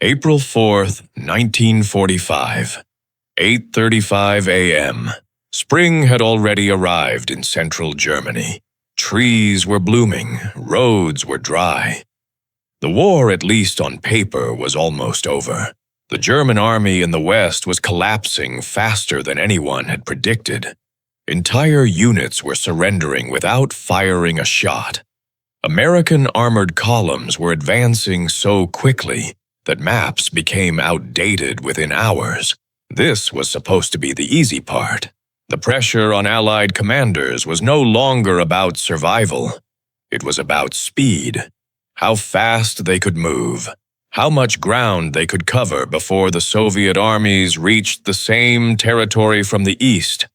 April 4th, 1945, 8:35 a.m. Spring had already arrived in central Germany. Trees were blooming, roads were dry. The war, at least on paper, was almost over. The German army in the West was collapsing faster than anyone had predicted. Entire units were surrendering without firing a shot. American armored columns were advancing so quickly that maps became outdated within hours. This was supposed to be the easy part. The pressure on Allied commanders was no longer about survival. It was about speed. How fast they could move. How much ground they could cover before the Soviet armies reached the same territory from the east.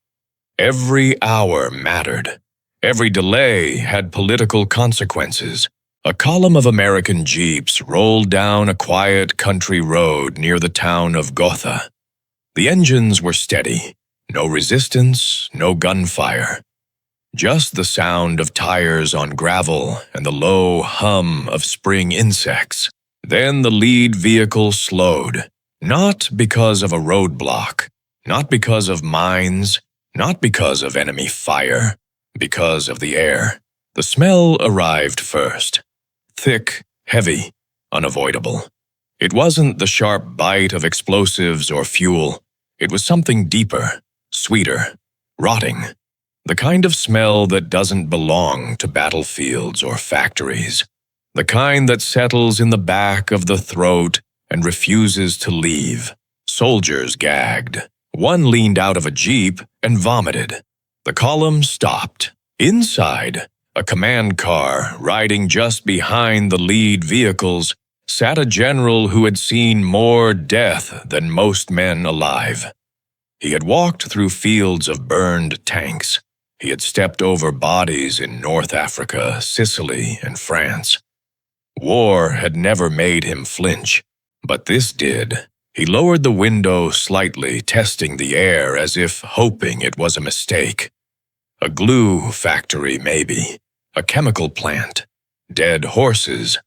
Every hour mattered. Every delay had political consequences. A column of American jeeps rolled down a quiet country road near the town of Gotha. The engines were steady. No resistance, no gunfire. Just the sound of tires on gravel and the low hum of spring insects. Then the lead vehicle slowed, not because of a roadblock, not because of mines, not because of enemy fire, because of the air. The smell arrived first. Thick, heavy, unavoidable. It wasn't the sharp bite of explosives or fuel. It was something deeper, sweeter, rotting. The kind of smell that doesn't belong to battlefields or factories. The kind that settles in the back of the throat and refuses to leave. Soldiers gagged. One leaned out of a jeep and vomited. The column stopped. Inside, a command car riding just behind the lead vehicles sat a general who had seen more death than most men alive. He had walked through fields of burned tanks. He had stepped over bodies in North Africa, Sicily, and France. War had never made him flinch, but this did. He lowered the window slightly, testing the air as if hoping it was a mistake. A glue factory, maybe. A chemical plant. Dead horses.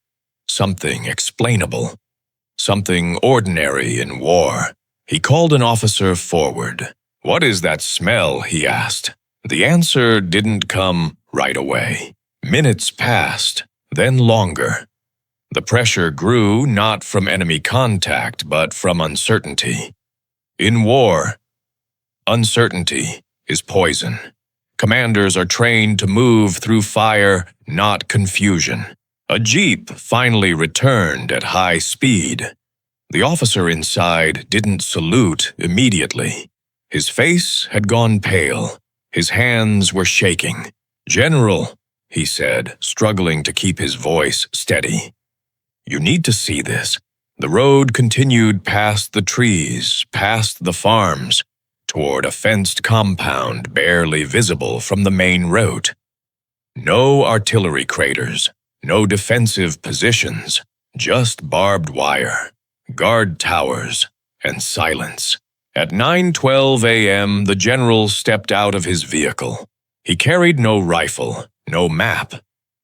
Something explainable. Something ordinary in war. He called an officer forward. "What is that smell?" he asked. The answer didn't come right away. Minutes passed, then longer. The pressure grew not from enemy contact, but from uncertainty. In war, uncertainty is poison. Commanders are trained to move through fire, not confusion. A jeep finally returned at high speed. The officer inside didn't salute immediately. His face had gone pale. His hands were shaking. "General," he said, struggling to keep his voice steady. "You need to see this." The road continued past the trees, past the farms, toward a fenced compound barely visible from the main route. No artillery craters, no defensive positions, just barbed wire, guard towers, and silence. At 9:12 a.m., the general stepped out of his vehicle. He carried no rifle, no map,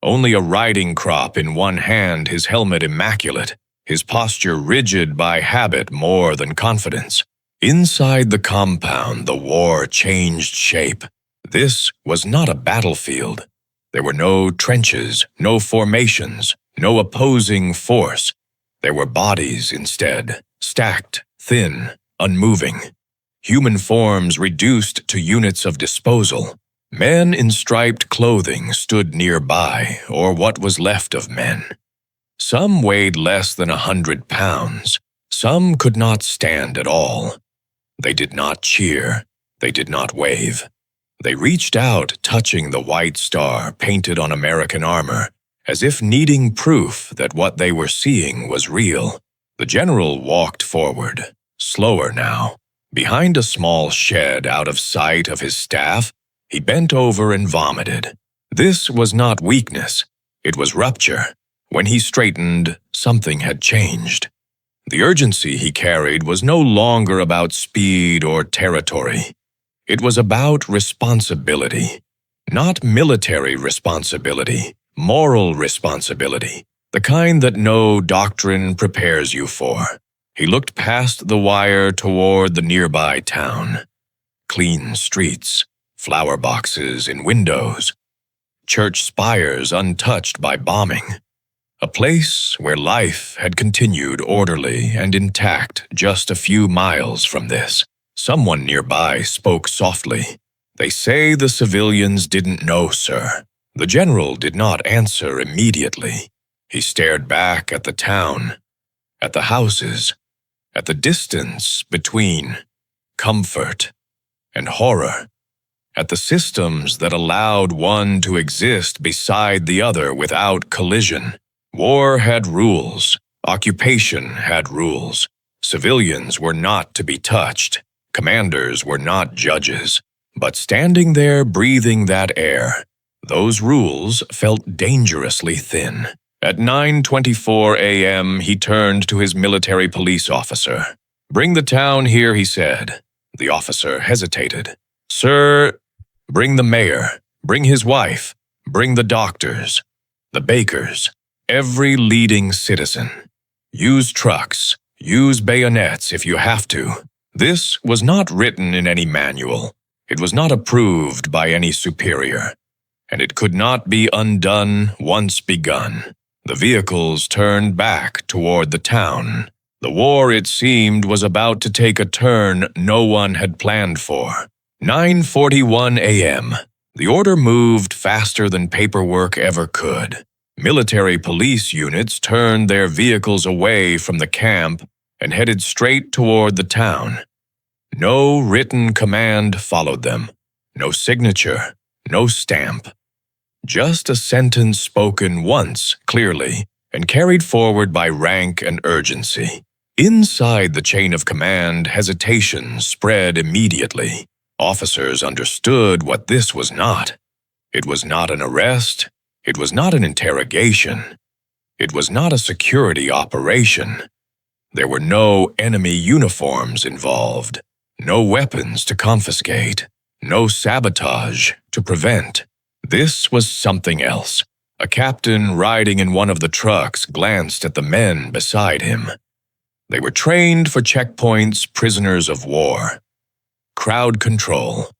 only a riding crop in one hand, his helmet immaculate, his posture rigid by habit more than confidence. Inside the compound, the war changed shape. This was not a battlefield. There were no trenches, no formations, no opposing force. There were bodies instead, stacked, thin, unmoving. Human forms reduced to units of disposal. Men in striped clothing stood nearby, or what was left of men. Some weighed less than 100 pounds. Some could not stand at all. They did not cheer. They did not wave. They reached out, touching the white star painted on American armor, as if needing proof that what they were seeing was real. The general walked forward, slower now. Behind a small shed out of sight of his staff, he bent over and vomited. This was not weakness. It was rupture. When he straightened, something had changed. The urgency he carried was no longer about speed or territory. It was about responsibility. Not military responsibility, moral responsibility, the kind that no doctrine prepares you for. He looked past the wire toward the nearby town. Clean streets, flower boxes in windows, church spires untouched by bombing. A place where life had continued orderly and intact just a few miles from this. Someone nearby spoke softly. "They say the civilians didn't know, sir." The general did not answer immediately. He stared back at the town, at the houses, at the distance between comfort and horror, at the systems that allowed one to exist beside the other without collision. War had rules. Occupation had rules. Civilians were not to be touched. Commanders were not judges. But standing there breathing that air, those rules felt dangerously thin. At 9:24 a.m., he turned to his military police officer. "Bring the town here," he said. The officer hesitated. "Sir, bring the mayor, bring his wife, bring the doctors, the bakers, every leading citizen. Use trucks, use bayonets if you have to." This was not written in any manual. It was not approved by any superior, and it could not be undone once begun. The vehicles turned back toward the town. The war, it seemed, was about to take a turn no one had planned for. 9:41 a.m. The order moved faster than paperwork ever could. Military police units turned their vehicles away from the camp and headed straight toward the town. No written command followed them. No signature, no stamp. Just a sentence spoken once, clearly, and carried forward by rank and urgency. Inside the chain of command, hesitation spread immediately. Officers understood what this was not. It was not an arrest. It was not an interrogation. It was not a security operation. There were no enemy uniforms involved, no weapons to confiscate, no sabotage to prevent. This was something else. A captain riding in one of the trucks glanced at the men beside him. They were trained for checkpoints, prisoners of war. Crowd control.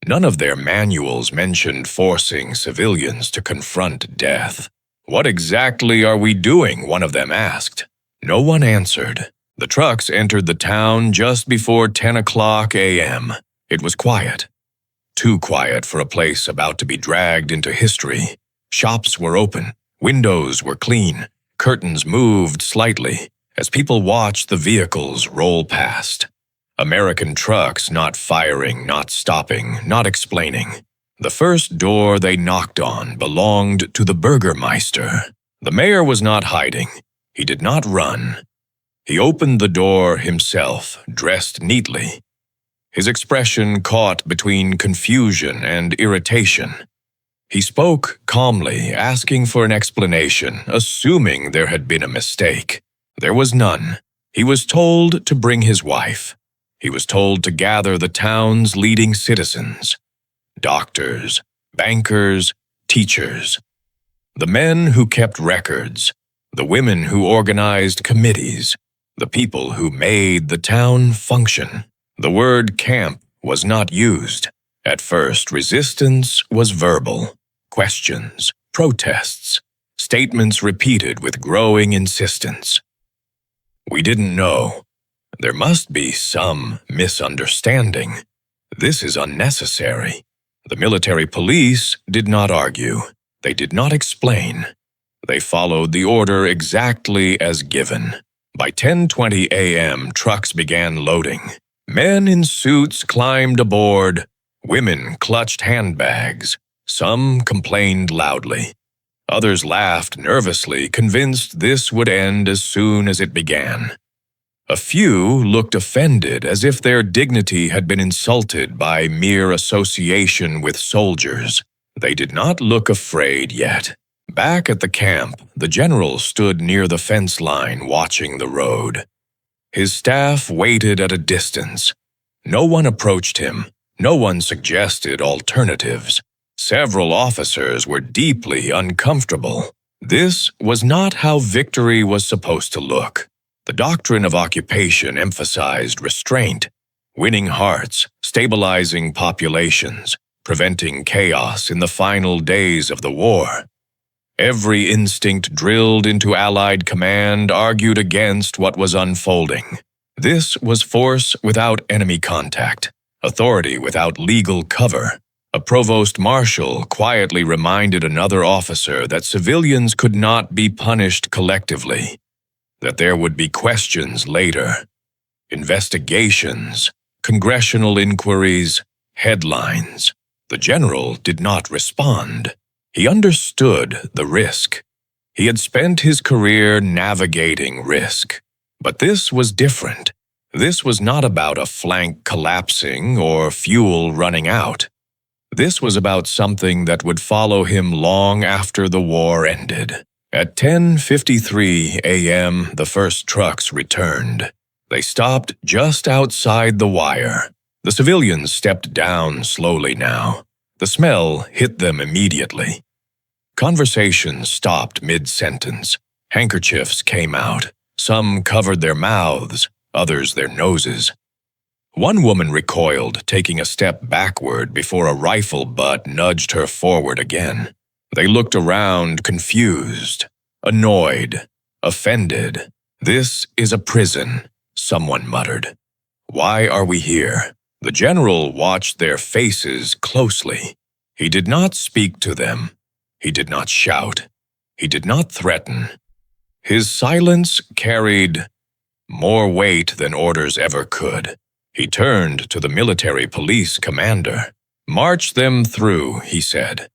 None of their manuals mentioned forcing civilians to confront death. "What exactly are we doing?" one of them asked. No one answered. The trucks entered the town just before 10 o'clock a.m. It was quiet. Too quiet for a place about to be dragged into history. Shops were open. Windows were clean. Curtains moved slightly as people watched the vehicles roll past. American trucks not firing, not stopping, not explaining. The first door they knocked on belonged to the Burgermeister. The mayor was not hiding. He did not run. He opened the door himself, dressed neatly. His expression caught between confusion and irritation. He spoke calmly, asking for an explanation, assuming there had been a mistake. There was none. He was told to bring his wife. He was told to gather the town's leading citizens. Doctors, bankers, teachers. The men who kept records. The women who organized committees. The people who made the town function. The word camp was not used. At first, resistance was verbal. Questions, protests, statements repeated with growing insistence. "We didn't know. There must be some misunderstanding. This is unnecessary." The military police did not argue. They did not explain. They followed the order exactly as given. By 10:20 a.m., trucks began loading. Men in suits climbed aboard. Women clutched handbags. Some complained loudly. Others laughed nervously, convinced this would end as soon as it began. A few looked offended, as if their dignity had been insulted by mere association with soldiers. They did not look afraid yet. Back at the camp, the general stood near the fence line watching the road. His staff waited at a distance. No one approached him. No one suggested alternatives. Several officers were deeply uncomfortable. This was not how victory was supposed to look. The doctrine of occupation emphasized restraint, winning hearts, stabilizing populations, preventing chaos in the final days of the war. Every instinct drilled into Allied command argued against what was unfolding. This was force without enemy contact, authority without legal cover. A provost marshal quietly reminded another officer that civilians could not be punished collectively, that there would be questions later, investigations, congressional inquiries, headlines. The general did not respond. He understood the risk. He had spent his career navigating risk. But this was different. This was not about a flank collapsing or fuel running out. This was about something that would follow him long after the war ended. At 10:53 a.m., the first trucks returned. They stopped just outside the wire. The civilians stepped down slowly now. The smell hit them immediately. Conversation stopped mid-sentence. Handkerchiefs came out. Some covered their mouths, others their noses. One woman recoiled, taking a step backward before a rifle butt nudged her forward again. They looked around, confused, annoyed, offended. "This is a prison," someone muttered. "Why are we here?" The general watched their faces closely. He did not speak to them. He did not shout. He did not threaten. His silence carried more weight than orders ever could. He turned to the military police commander. "March them through," he said.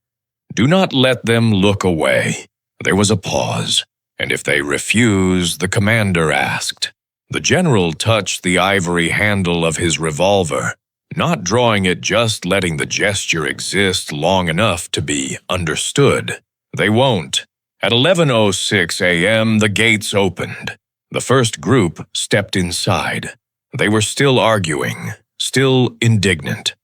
"Do not let them look away." There was a pause, and if they refuse, the commander asked. The general touched the ivory handle of his revolver, not drawing it, just letting the gesture exist long enough to be understood. "They won't." At 11:06 a.m., the gates opened. The first group stepped inside. They were still arguing, still indignant,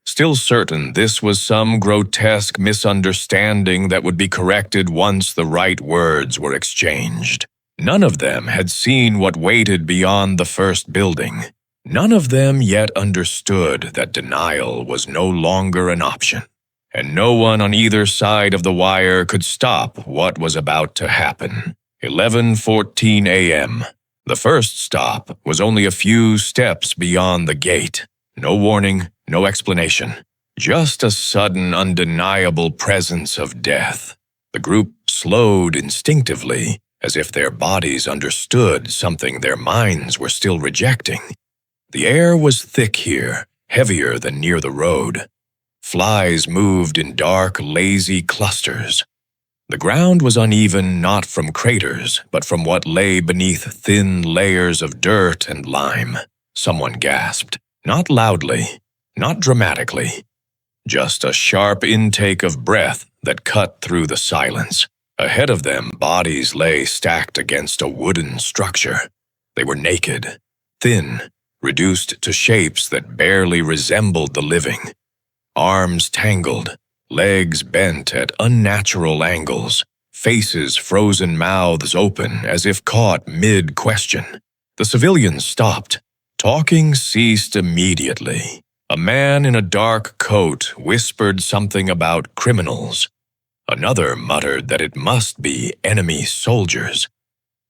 still certain this was some grotesque misunderstanding that would be corrected once the right words were exchanged. None of them had seen what waited beyond the first building. None of them yet understood that denial was no longer an option, and no one on either side of the wire could stop what was about to happen. 11:14 a.m. The first stop was only a few steps beyond the gate. No warning, no explanation. Just a sudden, undeniable presence of death. The group slowed instinctively, as if their bodies understood something their minds were still rejecting. The air was thick here, heavier than near the road. Flies moved in dark, lazy clusters. The ground was uneven not from craters, but from what lay beneath thin layers of dirt and lime. Someone gasped, not loudly, not dramatically. Just a sharp intake of breath that cut through the silence. Ahead of them, bodies lay stacked against a wooden structure. They were naked, thin, reduced to shapes that barely resembled the living. Arms tangled, legs bent at unnatural angles, faces frozen, mouths open as if caught mid-question. The civilians stopped. Talking ceased immediately. A man in a dark coat whispered something about criminals. Another muttered that it must be enemy soldiers.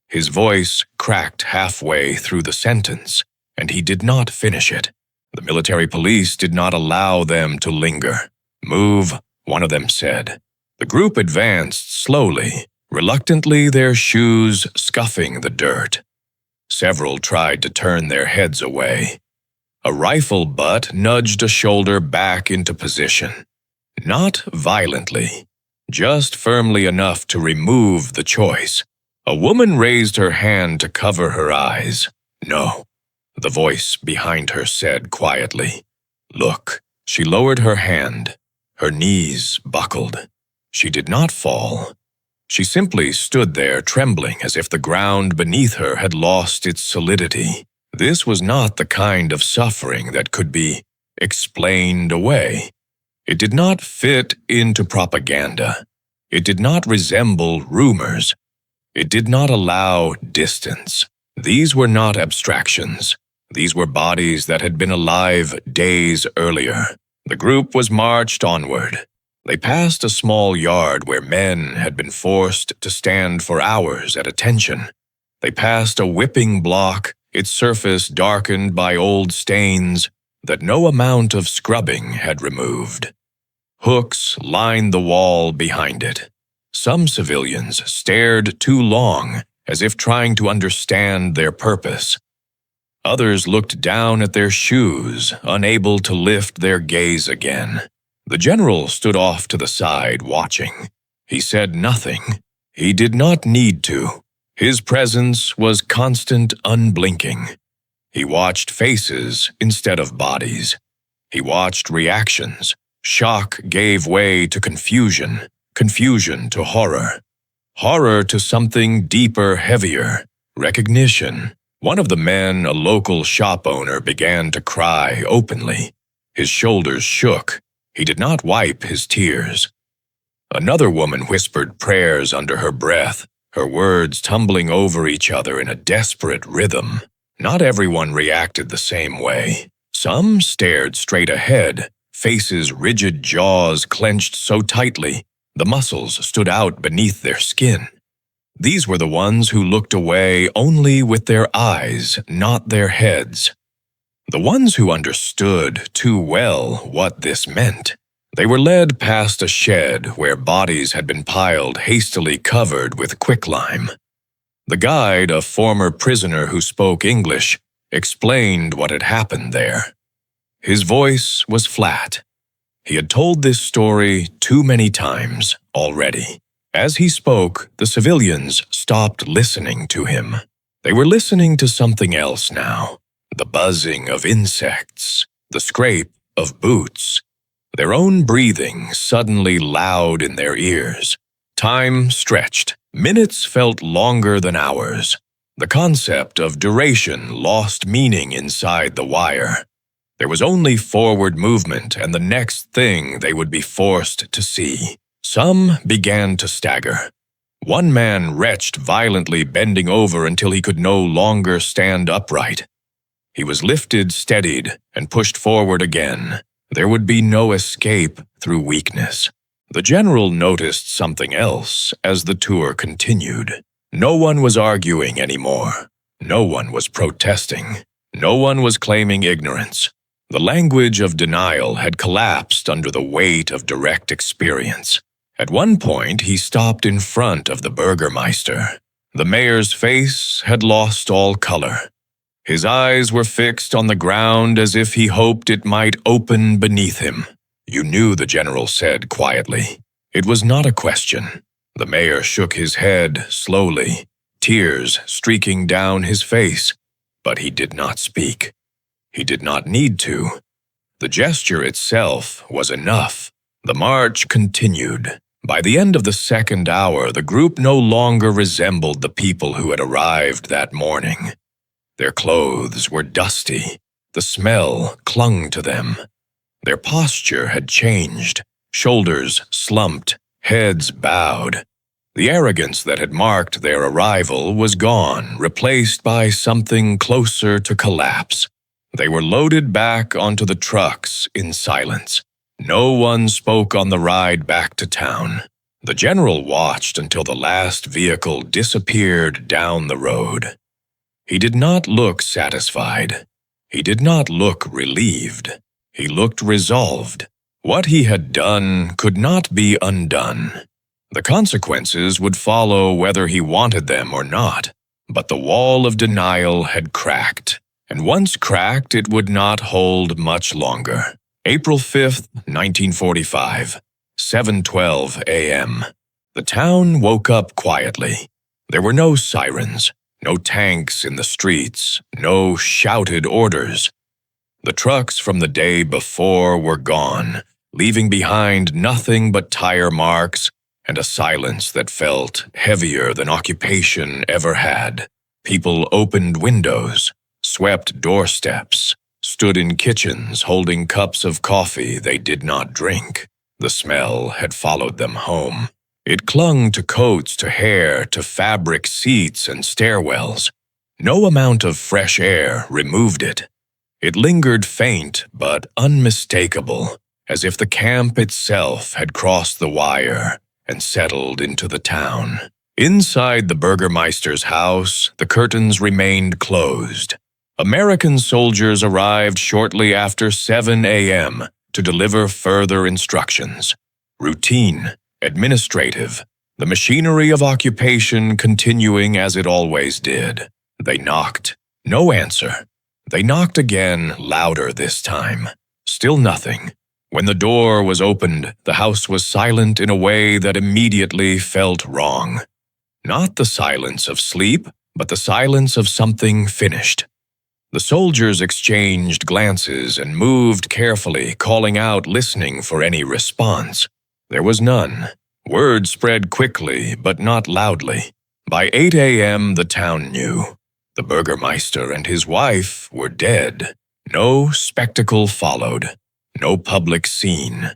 His voice cracked halfway through the sentence, and he did not finish it. The military police did not allow them to linger. "Move," one of them said. The group advanced slowly, reluctantly, their shoes scuffing the dirt. Several tried to turn their heads away. A rifle butt nudged a shoulder back into position. Not violently, just firmly enough to remove the choice. A woman raised her hand to cover her eyes. "No," the voice behind her said quietly. "Look." She lowered her hand. Her knees buckled. She did not fall. She simply stood there trembling as if the ground beneath her had lost its solidity. This was not the kind of suffering that could be explained away. It did not fit into propaganda. It did not resemble rumors. It did not allow distance. These were not abstractions. These were bodies that had been alive days earlier. The group was marched onward. They passed a small yard where men had been forced to stand for hours at attention. They passed a whipping block, its surface darkened by old stains that no amount of scrubbing had removed. Hooks lined the wall behind it. Some civilians stared too long, as if trying to understand their purpose. Others looked down at their shoes, unable to lift their gaze again. The general stood off to the side, watching. He said nothing. He did not need to. His presence was constant, unblinking. He watched faces instead of bodies. He watched reactions. Shock gave way to confusion, confusion to horror. Horror to something deeper, heavier, recognition. One of the men, a local shop owner, began to cry openly. His shoulders shook. He did not wipe his tears. Another woman whispered prayers under her breath, her words tumbling over each other in a desperate rhythm. Not everyone reacted the same way. Some stared straight ahead, faces rigid, jaws clenched so tightly, the muscles stood out beneath their skin. These were the ones who looked away only with their eyes, not their heads. The ones who understood too well what this meant. They were led past a shed where bodies had been piled, hastily covered with quicklime. The guide, a former prisoner who spoke English, explained what had happened there. His voice was flat. He had told this story too many times already. As he spoke, the civilians stopped listening to him. They were listening to something else now. The buzzing of insects, the scrape of boots, their own breathing suddenly loud in their ears. Time stretched. Minutes felt longer than hours. The concept of duration lost meaning inside the wire. There was only forward movement and the next thing they would be forced to see. Some began to stagger. One man retched violently, bending over until he could no longer stand upright. He was lifted, steadied, and pushed forward again. There would be no escape through weakness. The general noticed something else as the tour continued. No one was arguing anymore. No one was protesting. No one was claiming ignorance. The language of denial had collapsed under the weight of direct experience. At one point, he stopped in front of the Burgermeister. The mayor's face had lost all color. His eyes were fixed on the ground as if he hoped it might open beneath him. "You knew," the general said quietly. It was not a question. The mayor shook his head slowly, tears streaking down his face, but he did not speak. He did not need to. The gesture itself was enough. The march continued. By the end of the second hour, the group no longer resembled the people who had arrived that morning. Their clothes were dusty. The smell clung to them. Their posture had changed. Shoulders slumped, heads bowed. The arrogance that had marked their arrival was gone, replaced by something closer to collapse. They were loaded back onto the trucks in silence. No one spoke on the ride back to town. The general watched until the last vehicle disappeared down the road. He did not look satisfied. He did not look relieved. He looked resolved. What he had done could not be undone. The consequences would follow whether he wanted them or not. But the wall of denial had cracked, and once cracked, it would not hold much longer. April 5th, 1945, 7:12 a.m. The town woke up quietly. There were no sirens, no tanks in the streets, no shouted orders. The trucks from the day before were gone, leaving behind nothing but tire marks and a silence that felt heavier than occupation ever had. People opened windows, swept doorsteps, stood in kitchens holding cups of coffee they did not drink. The smell had followed them home. It clung to coats, to hair, to fabric seats and stairwells. No amount of fresh air removed it. It lingered faint but unmistakable, as if the camp itself had crossed the wire and settled into the town. Inside the Burgermeister's house, the curtains remained closed. American soldiers arrived shortly after 7 a.m. to deliver further instructions. Routine, administrative, the machinery of occupation continuing as it always did. They knocked. No answer. They knocked again, louder this time. Still nothing. When the door was opened, the house was silent in a way that immediately felt wrong. Not the silence of sleep, but the silence of something finished. The soldiers exchanged glances and moved carefully, calling out, listening for any response. There was none. Word spread quickly, but not loudly. By 8 a.m., the town knew. The Burgermeister and his wife were dead. No spectacle followed. No public scene.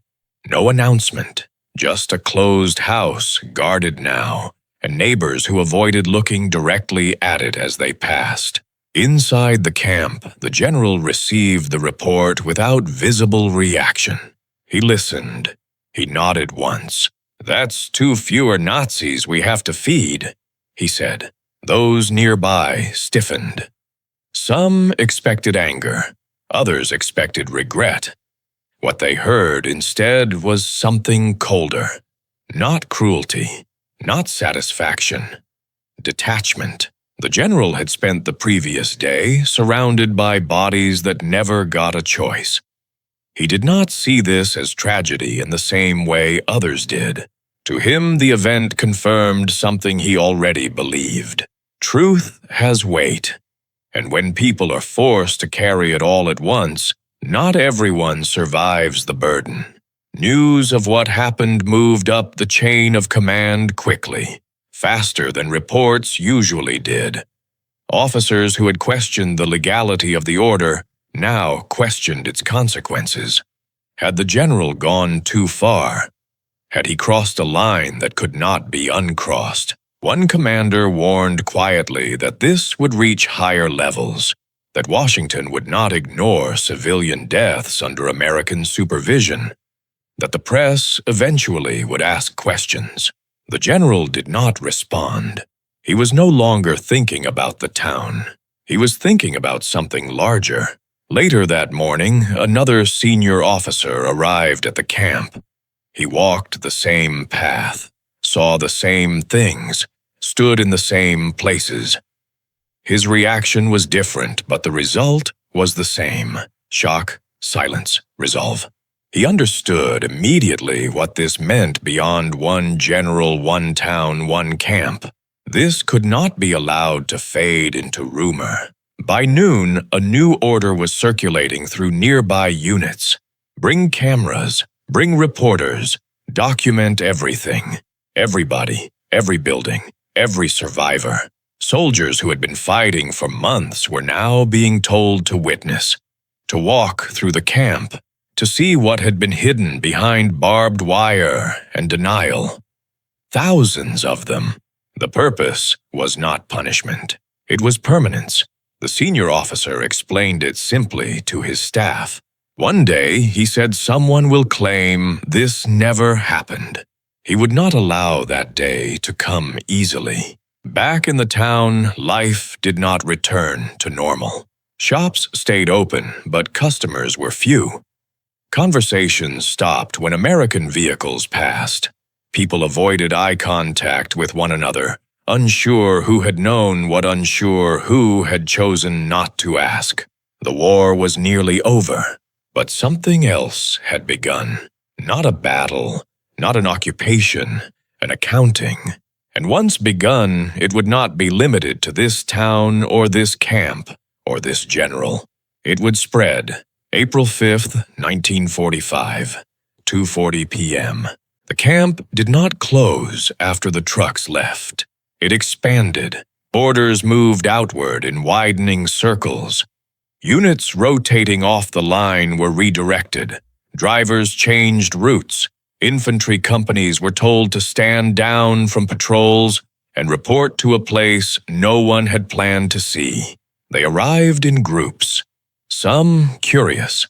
No announcement. Just a closed house, guarded now, and neighbors who avoided looking directly at it as they passed. Inside the camp, the general received the report without visible reaction. He listened. He nodded once. "That's 2 fewer Nazis we have to feed," he said. Those nearby stiffened. Some expected anger. Others expected regret. What they heard instead was something colder. Not cruelty. Not satisfaction. Detachment. The general had spent the previous day surrounded by bodies that never got a choice. He did not see this as tragedy in the same way others did. To him, the event confirmed something he already believed. Truth has weight, and when people are forced to carry it all at once, not everyone survives the burden. News of what happened moved up the chain of command quickly, faster than reports usually did. Officers who had questioned the legality of the order now questioned its consequences. Had the general gone too far? Had he crossed a line that could not be uncrossed? One commander warned quietly that this would reach higher levels, that Washington would not ignore civilian deaths under American supervision, that the press eventually would ask questions. The general did not respond. He was no longer thinking about the town. He was thinking about something larger. Later that morning, another senior officer arrived at the camp. He walked the same path, saw the same things, stood in the same places. His reaction was different, but the result was the same. Shock, silence, resolve. He understood immediately what this meant beyond one general, one town, one camp. This could not be allowed to fade into rumor. By noon, a new order was circulating through nearby units. Bring cameras, bring reporters, document everything. Everybody, every building, every survivor. Soldiers who had been fighting for months were now being told to witness, to walk through the camp, to see what had been hidden behind barbed wire and denial. Thousands of them. The purpose was not punishment. It was permanence. The senior officer explained it simply to his staff. One day, he said someone will claim this never happened. He would not allow that day to come easily. Back in the town, life did not return to normal. Shops stayed open, but customers were few. Conversations stopped when American vehicles passed. People avoided eye contact with one another, unsure who had known what unsure who had chosen not to ask. The war was nearly over, but something else had begun. Not a battle, not an occupation, an accounting. And once begun, it would not be limited to this town or this camp or this general. It would spread. April 5th, 1945, 2:40 p.m. The camp did not close after the trucks left. It expanded. Borders moved outward in widening circles. Units rotating off the line were redirected. Drivers changed routes. Infantry companies were told to stand down from patrols, and report to a place no one had planned to see. They arrived in groups, some curious,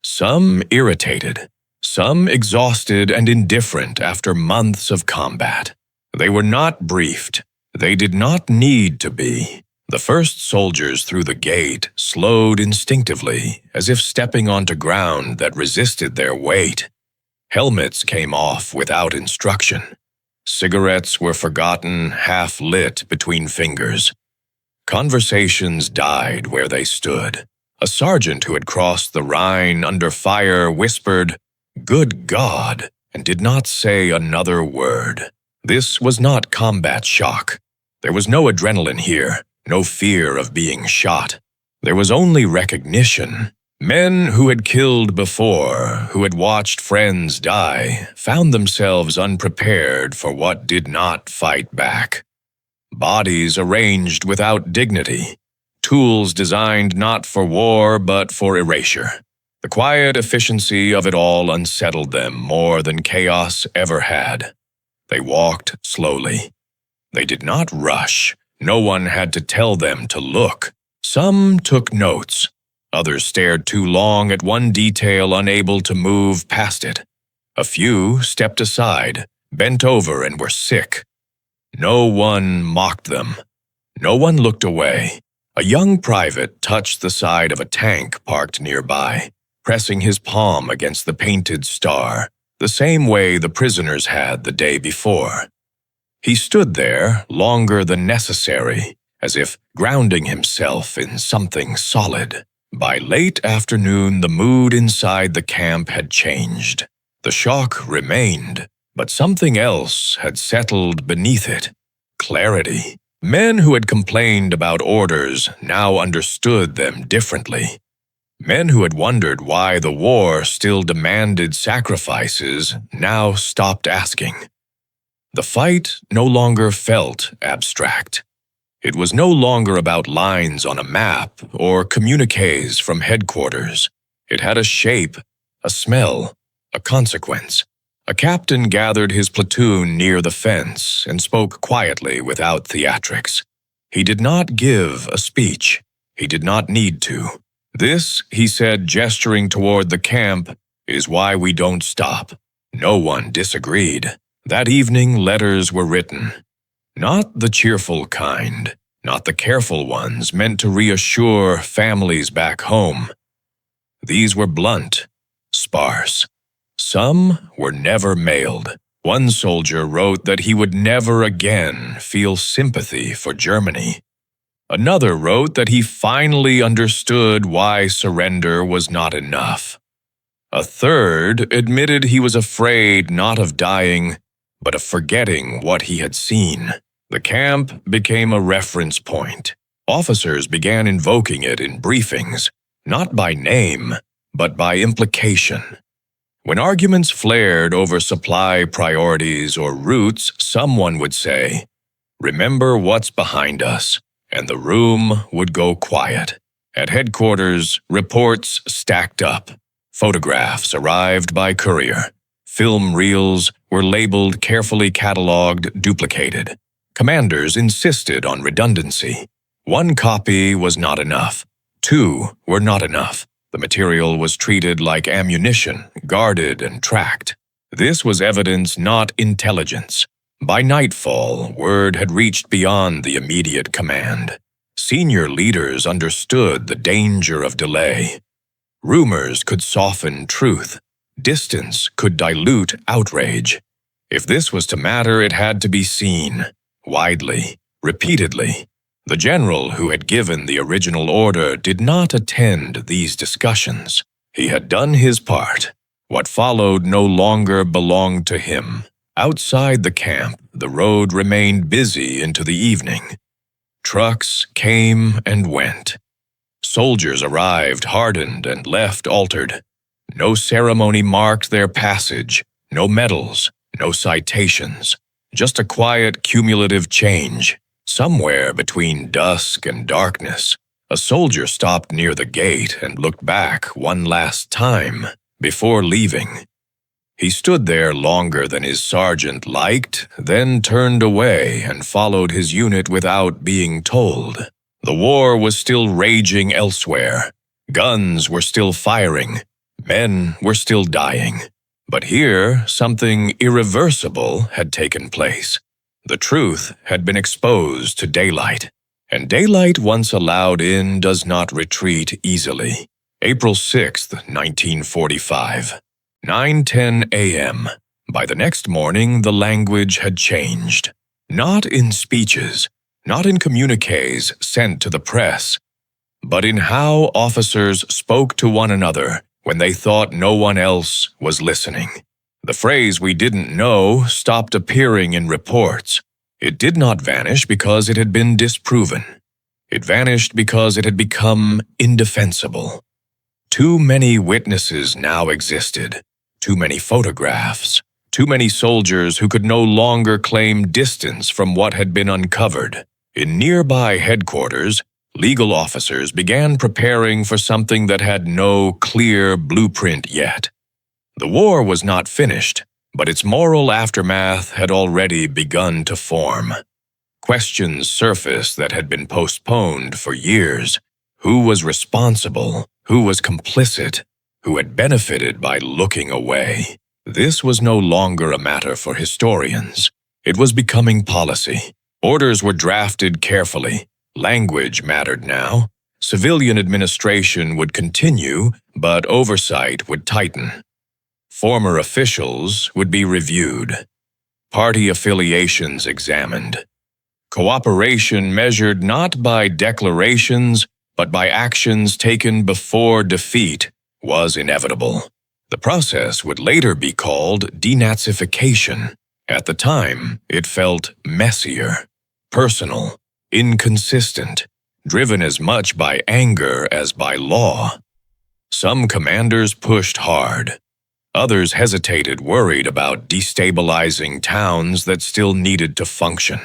some irritated, some exhausted and indifferent after months of combat. They were not briefed. They did not need to be. The first soldiers through the gate slowed instinctively, as if stepping onto ground that resisted their weight. Helmets came off without instruction. Cigarettes were forgotten, half-lit between fingers. Conversations died where they stood. A sergeant who had crossed the Rhine under fire whispered, "Good God," and did not say another word. This was not combat shock. There was no adrenaline here, no fear of being shot. There was only recognition. Men who had killed before, who had watched friends die, found themselves unprepared for what did not fight back. Bodies arranged without dignity, tools designed not for war but for erasure. The quiet efficiency of it all unsettled them more than chaos ever had. They walked slowly. They did not rush. No one had to tell them to look. Some took notes. Others stared too long at one detail, unable to move past it. A few stepped aside, bent over, and were sick. No one mocked them. No one looked away. A young private touched the side of a tank parked nearby, pressing his palm against the painted star, the same way the prisoners had the day before. He stood there longer than necessary, as if grounding himself in something solid. By late afternoon, the mood inside the camp had changed. The shock remained, but something else had settled beneath it. Clarity. Men who had complained about orders now understood them differently. Men who had wondered why the war still demanded sacrifices now stopped asking. The fight no longer felt abstract. It was no longer about lines on a map or communiques from headquarters. It had a shape, a smell, a consequence. A captain gathered his platoon near the fence and spoke quietly without theatrics. He did not give a speech. He did not need to. "This," he said, gesturing toward the camp, "is why we don't stop." No one disagreed. That evening, letters were written. Not the cheerful kind, not the careful ones meant to reassure families back home. These were blunt, sparse. Some were never mailed. One soldier wrote that he would never again feel sympathy for Germany. Another wrote that he finally understood why surrender was not enough. A third admitted he was afraid not of dying, but of forgetting what he had seen. The camp became a reference point. Officers began invoking it in briefings, not by name, but by implication. When arguments flared over supply priorities or routes, someone would say, "Remember what's behind us," and the room would go quiet. At headquarters, reports stacked up. Photographs arrived by courier. Film reels were labeled, carefully cataloged, duplicated. Commanders insisted on redundancy. One copy was not enough. Two were not enough. The material was treated like ammunition, guarded and tracked. This was evidence, not intelligence. By nightfall, word had reached beyond the immediate command. Senior leaders understood the danger of delay. Rumors could soften truth. Distance could dilute outrage. If this was to matter, it had to be seen, widely, repeatedly. The general who had given the original order did not attend these discussions. He had done his part. What followed no longer belonged to him. Outside the camp, the road remained busy into the evening. Trucks came and went. Soldiers arrived hardened and left altered. No ceremony marked their passage, no medals, no citations, just a quiet cumulative change. Somewhere between dusk and darkness, a soldier stopped near the gate and looked back one last time before leaving. He stood there longer than his sergeant liked, then turned away and followed his unit without being told. The war was still raging elsewhere. Guns were still firing. Men were still dying. But here, something irreversible had taken place. The truth had been exposed to daylight. And daylight, once allowed in, does not retreat easily. April 6th, 1945. 9:10 a.m. By the next morning, the language had changed. Not in speeches, not in communiques sent to the press, but in how officers spoke to one another when they thought no one else was listening. The phrase "we didn't know" stopped appearing in reports. It did not vanish because it had been disproven. It vanished because it had become indefensible. Too many witnesses now existed. Too many photographs, too many soldiers who could no longer claim distance from what had been uncovered. In nearby headquarters, legal officers began preparing for something that had no clear blueprint yet. The war was not finished, but its moral aftermath had already begun to form. Questions surfaced that had been postponed for years. Who was responsible? Who was complicit? Who had benefited by looking away? This was no longer a matter for historians. It was becoming policy. Orders were drafted carefully. Language mattered now. Civilian administration would continue, but oversight would tighten. Former officials would be reviewed. Party affiliations examined. Cooperation measured not by declarations, but by actions taken before defeat was inevitable. The process would later be called denazification. At the time, it felt messier, personal, inconsistent, driven as much by anger as by law. Some commanders pushed hard. Others hesitated, worried about destabilizing towns that still needed to function.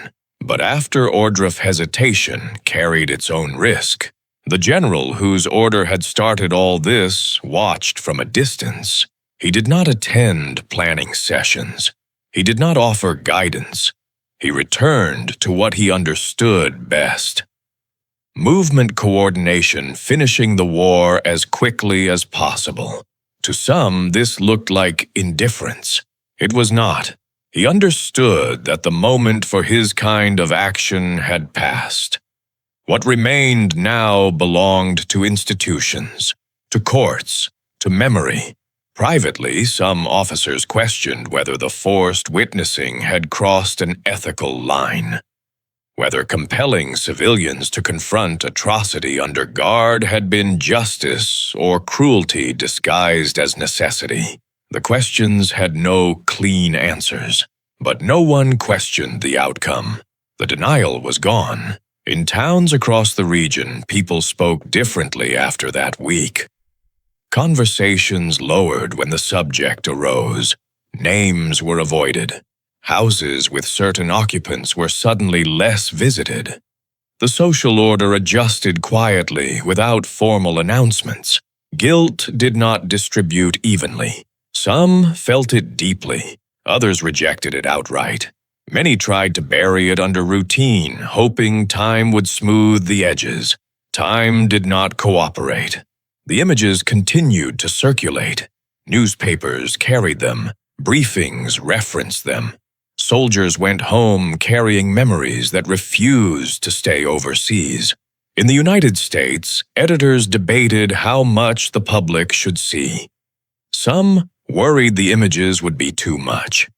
But after Ordruff hesitation carried its own risk. The general whose order had started all this watched from a distance. He did not attend planning sessions. He did not offer guidance. He returned to what he understood best. Movement coordination, finishing the war as quickly as possible. To some, this looked like indifference. It was not. He understood that the moment for his kind of action had passed. What remained now belonged to institutions, to courts, to memory. Privately, some officers questioned whether the forced witnessing had crossed an ethical line, whether compelling civilians to confront atrocity under guard had been justice or cruelty disguised as necessity. The questions had no clean answers, but no one questioned the outcome. The denial was gone. In towns across the region, people spoke differently after that week. Conversations lowered when the subject arose. Names were avoided. Houses with certain occupants were suddenly less visited. The social order adjusted quietly without formal announcements. Guilt did not distribute evenly. Some felt it deeply. Others rejected it outright. Many tried to bury it under routine, hoping time would smooth the edges. Time did not cooperate. The images continued to circulate. Newspapers carried them. Briefings referenced them. Soldiers went home carrying memories that refused to stay overseas. In the United States, editors debated how much the public should see. Some worried the images would be too much.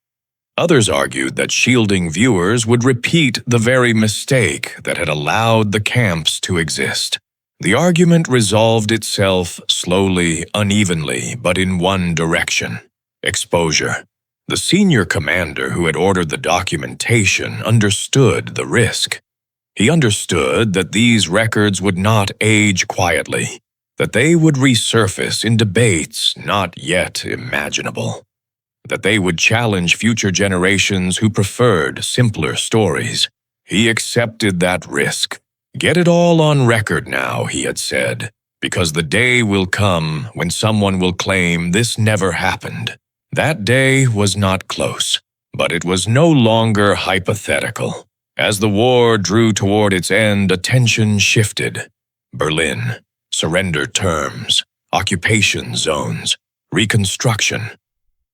Others argued that shielding viewers would repeat the very mistake that had allowed the camps to exist. The argument resolved itself slowly, unevenly, but in one direction: exposure. The senior commander who had ordered the documentation understood the risk. He understood that these records would not age quietly, that they would resurface in debates not yet imaginable, that they would challenge future generations who preferred simpler stories. He accepted that risk. "Get it all on record now," he had said, "because the day will come when someone will claim this never happened." That day was not close, but it was no longer hypothetical. As the war drew toward its end, attention shifted. Berlin, surrender terms, occupation zones, reconstruction.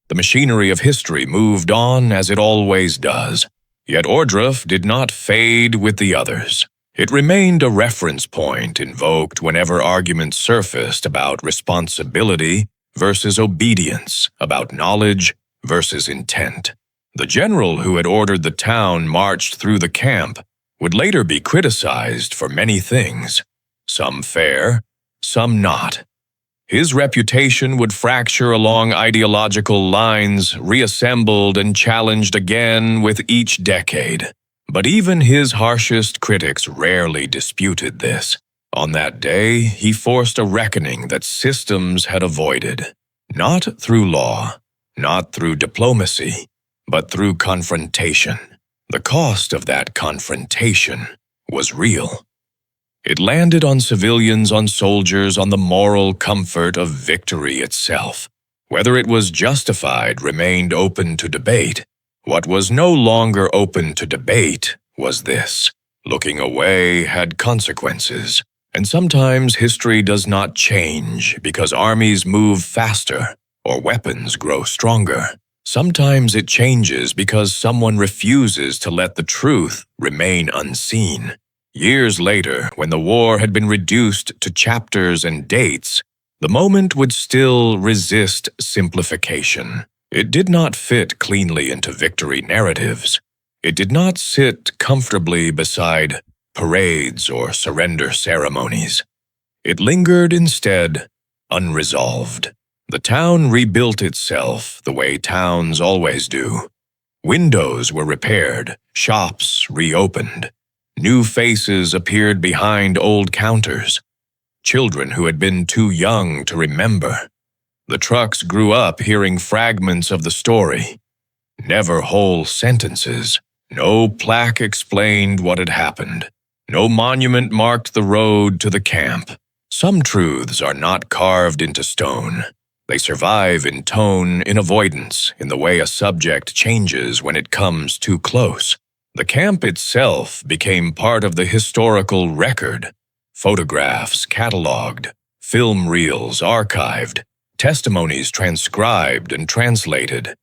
The machinery of history moved on as it always does, yet Ohrdruf did not fade with the others. It remained a reference point invoked whenever arguments surfaced about responsibility versus obedience, about knowledge versus intent. The general who had ordered the town marched through the camp would later be criticized for many things, some fair, some not. His reputation would fracture along ideological lines, reassembled and challenged again with each decade. But even his harshest critics rarely disputed this. On that day, he forced a reckoning that systems had avoided, not through law, not through diplomacy, but through confrontation. The cost of that confrontation was real. It landed on civilians, on soldiers, on the moral comfort of victory itself. Whether it was justified remained open to debate. What was no longer open to debate was this: looking away had consequences. And sometimes history does not change because armies move faster or weapons grow stronger. Sometimes it changes because someone refuses to let the truth remain unseen. Years later, when the war had been reduced to chapters and dates, the moment would still resist simplification. It did not fit cleanly into victory narratives. It did not sit comfortably beside parades or surrender ceremonies. It lingered instead, unresolved. The town rebuilt itself the way towns always do. Windows were repaired, shops reopened. New faces appeared behind old counters. Children who had been too young to remember. The trucks grew up hearing fragments of the story. Never whole sentences. No plaque explained what had happened. No monument marked the road to the camp. Some truths are not carved into stone. They survive in tone, in avoidance, in the way a subject changes when it comes too close. The camp itself became part of the historical record. Photographs catalogued, film reels archived, testimonies transcribed and translated.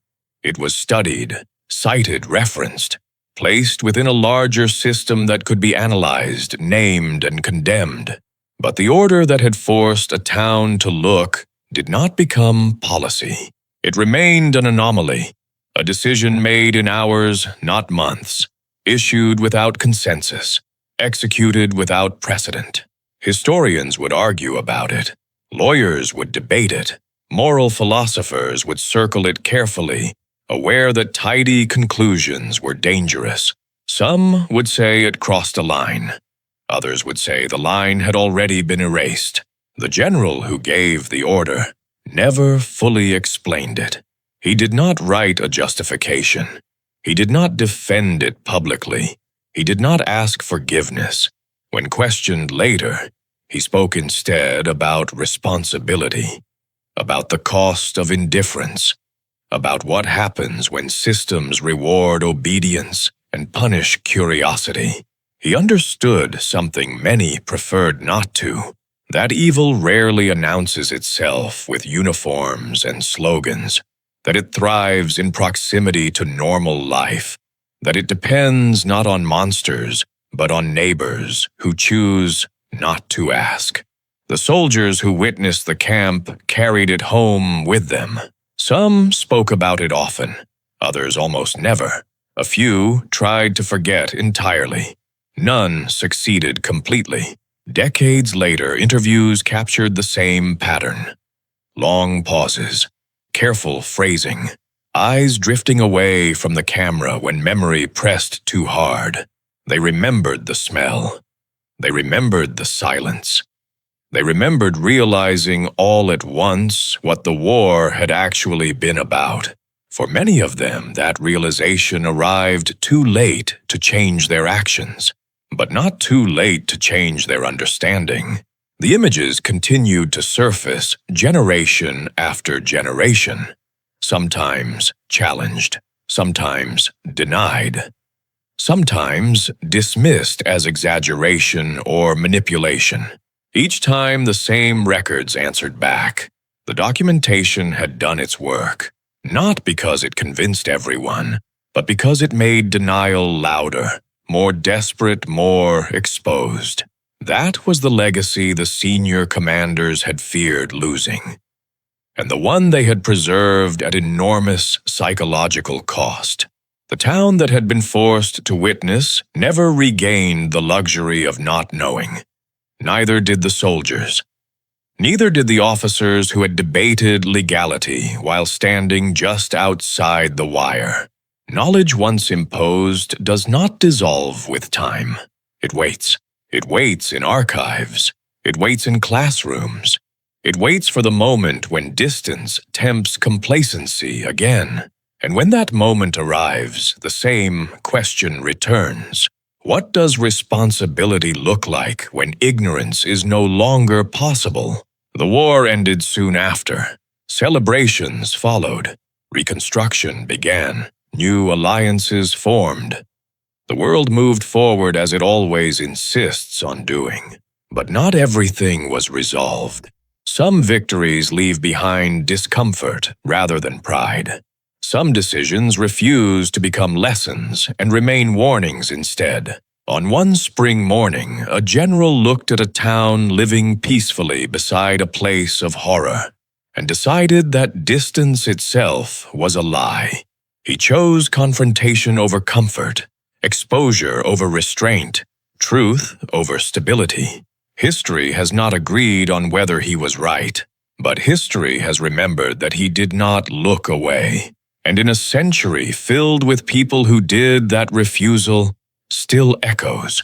It was studied, cited, referenced, placed within a larger system that could be analyzed, named, and condemned. But the order that had forced a town to look did not become policy. It remained an anomaly, a decision made in hours, not months, issued without consensus, executed without precedent. Historians would argue about it. Lawyers would debate it. Moral philosophers would circle it carefully, aware that tidy conclusions were dangerous. Some would say it crossed a line. Others would say the line had already been erased. The general who gave the order never fully explained it. He did not write a justification. He did not defend it publicly. He did not ask forgiveness. When questioned later, he spoke instead about responsibility, about the cost of indifference, about what happens when systems reward obedience and punish curiosity. He understood something many preferred not to, that evil rarely announces itself with uniforms and slogans, that it thrives in proximity to normal life, that it depends not on monsters, but on neighbors who choose not to ask. The soldiers who witnessed the camp carried it home with them. Some spoke about it often, others almost never. A few tried to forget entirely. None succeeded completely. Decades later, interviews captured the same pattern. Long pauses, careful phrasing, eyes drifting away from the camera when memory pressed too hard. They remembered the smell. They remembered the silence. They remembered realizing all at once what the war had actually been about. For many of them, that realization arrived too late to change their actions, but not too late to change their understanding. The images continued to surface generation after generation. sometimes challenged, sometimes denied, sometimes dismissed as exaggeration or manipulation. Each time the same records answered back. The documentation had done its work, not because it convinced everyone, but because it made denial louder, more desperate, more exposed. That was the legacy the senior commanders had feared losing, and the one they had preserved at enormous psychological cost. The town that had been forced to witness never regained the luxury of not knowing. Neither did the soldiers. Neither did the officers who had debated legality while standing just outside the wire. Knowledge once imposed does not dissolve with time. It waits. It waits in archives. It waits in classrooms. It waits for the moment when distance tempts complacency again. And when that moment arrives, the same question returns. What does responsibility look like when ignorance is no longer possible? The war ended soon after. Celebrations followed. Reconstruction began. New alliances formed. The world moved forward as it always insists on doing. But not everything was resolved. Some victories leave behind discomfort rather than pride. Some decisions refuse to become lessons and remain warnings instead. On one spring morning, a general looked at a town living peacefully beside a place of horror and decided that distance itself was a lie. He chose confrontation over comfort, exposure over restraint, truth over stability. History has not agreed on whether he was right, but history has remembered that he did not look away. And in a century filled with people who did, that refusal still echoes.